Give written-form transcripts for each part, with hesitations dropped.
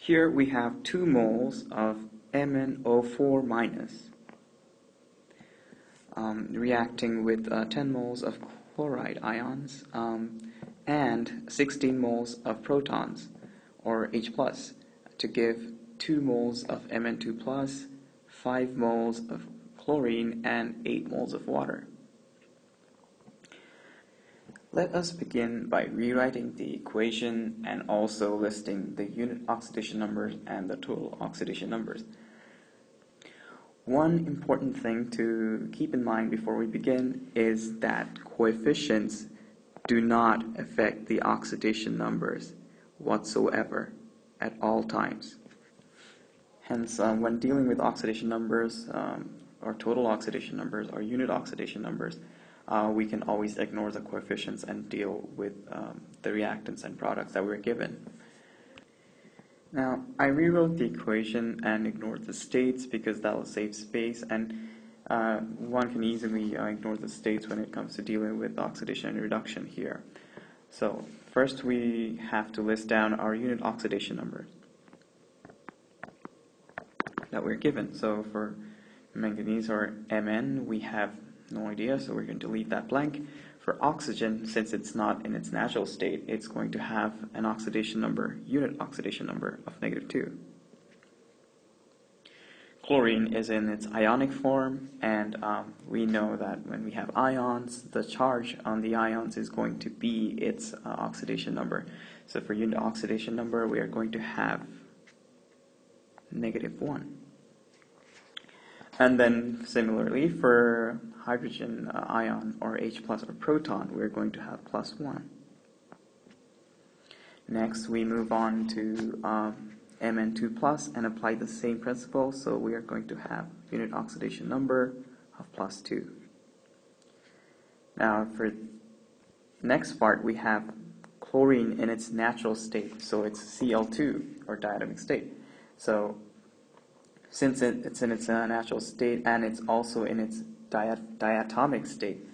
Here we have 2 moles of MnO4 minus reacting with 10 moles of chloride ions and 16 moles of protons, or H+, to give 2 moles of Mn2+, 5 moles of chlorine, and 8 moles of water. Let us begin by rewriting the equation and also listing the unit oxidation numbers and the total oxidation numbers. One important thing to keep in mind before we begin is that coefficients do not affect the oxidation numbers whatsoever at all times. Hence, when dealing with oxidation numbers, or total oxidation numbers, or unit oxidation numbers, we can always ignore the coefficients and deal with the reactants and products that we're given. Now, I rewrote the equation and ignored the states because that will save space, and one can easily ignore the states when it comes to dealing with oxidation and reduction here. So, first we have to list down our unit oxidation numbers that we're given. So for manganese, or Mn, we have no idea, so we're going to leave that blank. For oxygen, since it's not in its natural state, it's going to have an oxidation number, unit oxidation number of -2. Chlorine is in its ionic form, and we know that when we have ions, the charge on the ions is going to be its oxidation number. So for unit oxidation number, we are going to have -1. And then similarly for hydrogen ion, or H+, or proton, we're going to have +1. Next we move on to Mn2+ and apply the same principle, so we are going to have unit oxidation number of +2. Now for next part, we have chlorine in its natural state, so it's Cl2, or diatomic state. So since it's in its natural state and it's also in its diatomic state,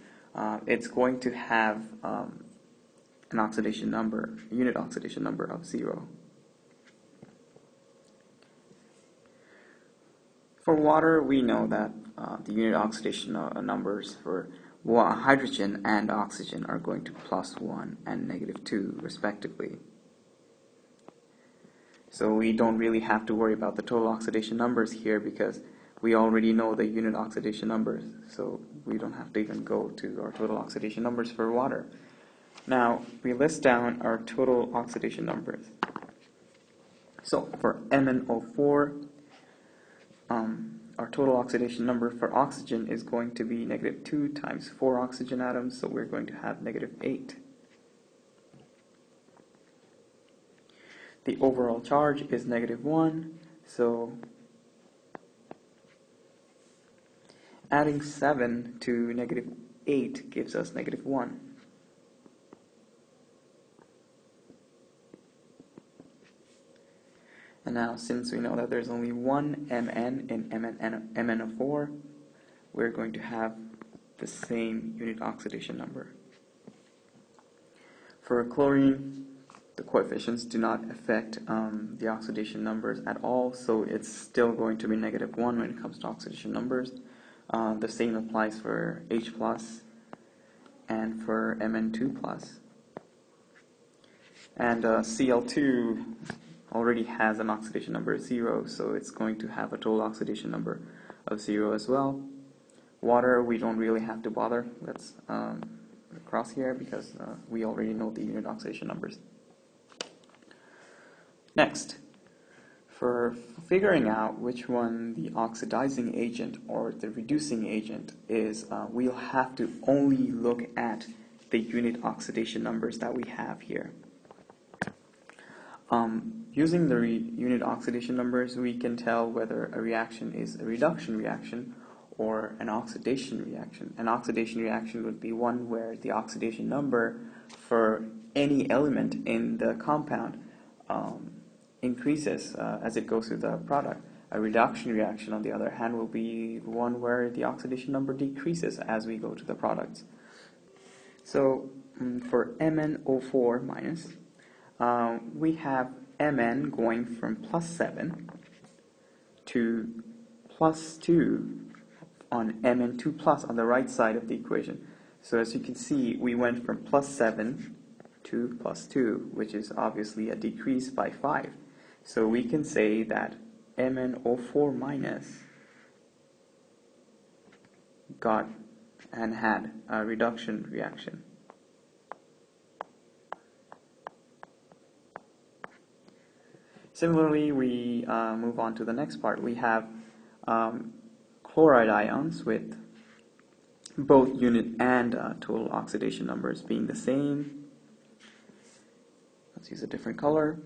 it's going to have an oxidation number, unit oxidation number of 0. For water, we know that the unit oxidation numbers for hydrogen and oxygen are going to +1 and -2 respectively. So we don't really have to worry about the total oxidation numbers here because we already know the unit oxidation numbers, so we don't have to even go to our total oxidation numbers for water. Now we list down our total oxidation numbers. So for MnO4, our total oxidation number for oxygen is going to be -2 times 4 oxygen atoms, so we're going to have -8. The overall charge is -1, so adding 7 to -8 gives us -1. And now, since we know that there's only one Mn in MnO4, we're going to have the same unit oxidation number. For chlorine, the coefficients do not affect the oxidation numbers at all, so it's still going to be -1 when it comes to oxidation numbers. The same applies for H+, and for Mn2+. And Cl2 already has an oxidation number of 0, so it's going to have a total oxidation number of 0 as well. Water, we don't really have to bother. Let's cross here because we already know the unit oxidation numbers. Next, for figuring out which one the oxidizing agent or the reducing agent is, we'll have to only look at the unit oxidation numbers that we have here. Using the unit oxidation numbers, we can tell whether a reaction is a reduction reaction or an oxidation reaction. An oxidation reaction would be one where the oxidation number for any element in the compound increases as it goes through the product. A reduction reaction, on the other hand, will be one where the oxidation number decreases as we go to the products. So for MnO4 minus, we have Mn going from plus 7 to plus 2 on Mn2 plus on the right side of the equation. So as you can see, we went from plus 7 to plus 2, which is obviously a decrease by 5. So we can say that MnO4 minus got and had a reduction reaction. Similarly, we move on to the next part. We have chloride ions with both unit and total oxidation numbers being the same. Let's use a different color.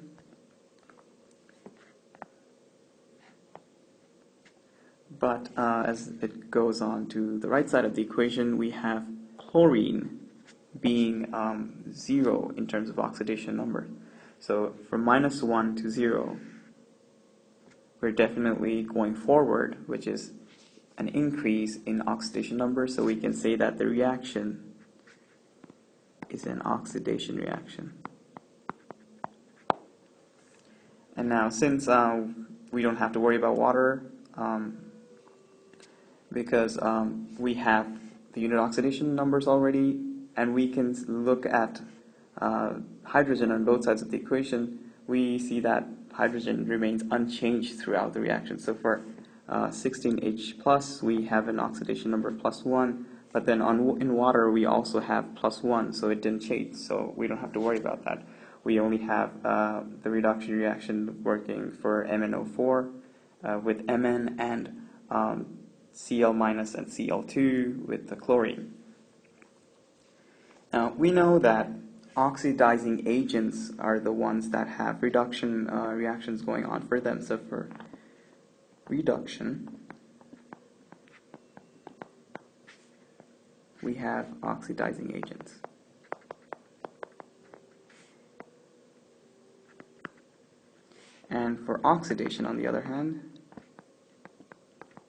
But as it goes on to the right side of the equation, we have chlorine being 0 in terms of oxidation number. So from minus 1 to 0, we're definitely going forward, which is an increase in oxidation number. So we can say that the reaction is an oxidation reaction. And now, since we don't have to worry about water, because we have the unit oxidation numbers already, and we can look at hydrogen on both sides of the equation, we see that hydrogen remains unchanged throughout the reaction. So for 16H plus, we have an oxidation number plus 1, but then in water we also have plus 1, so it didn't change, so we don't have to worry about that. We only have the reduction reaction working for MnO4 with Mn and Cl minus and Cl2 with the chlorine. Now we know that oxidizing agents are the ones that have reduction reactions going on for them. So for reduction, we have oxidizing agents. And for oxidation, on the other hand,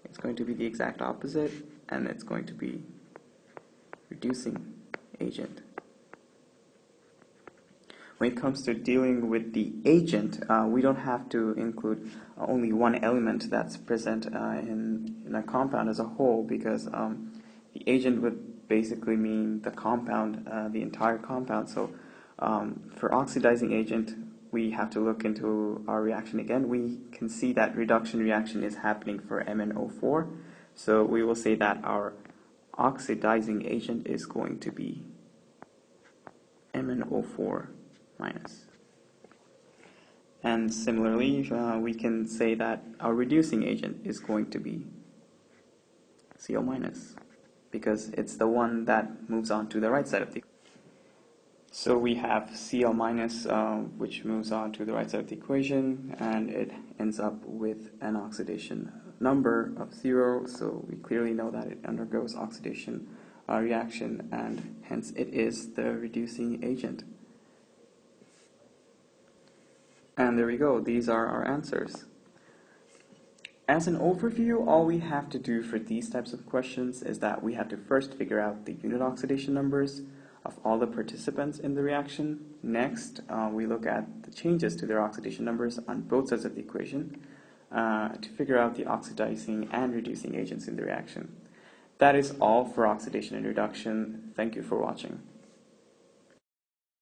it's going to be the exact opposite, and it's going to be reducing agent. When it comes to dealing with the agent, we don't have to include only one element that's present in a compound as a whole, because the agent would basically mean the compound, the entire compound. So for oxidizing agent, we have to look into our reaction again. We can see that reduction reaction is happening for MnO4. So we will say that our oxidizing agent is going to be MnO4 minus. And similarly, we can say that our reducing agent is going to be Cl minus, because it's the one that moves on to the right side of the equation. So we have Cl minus, which moves on to the right side of the equation, and it ends up with an oxidation number of 0, so we clearly know that it undergoes oxidation reaction, and hence it is the reducing agent. And there we go, these are our answers. As an overview, all we have to do for these types of questions is that we have to first figure out the unit oxidation numbers of all the participants in the reaction. Next, we look at the changes to their oxidation numbers on both sides of the equation to figure out the oxidizing and reducing agents in the reaction. That is all for oxidation and reduction. Thank you for watching.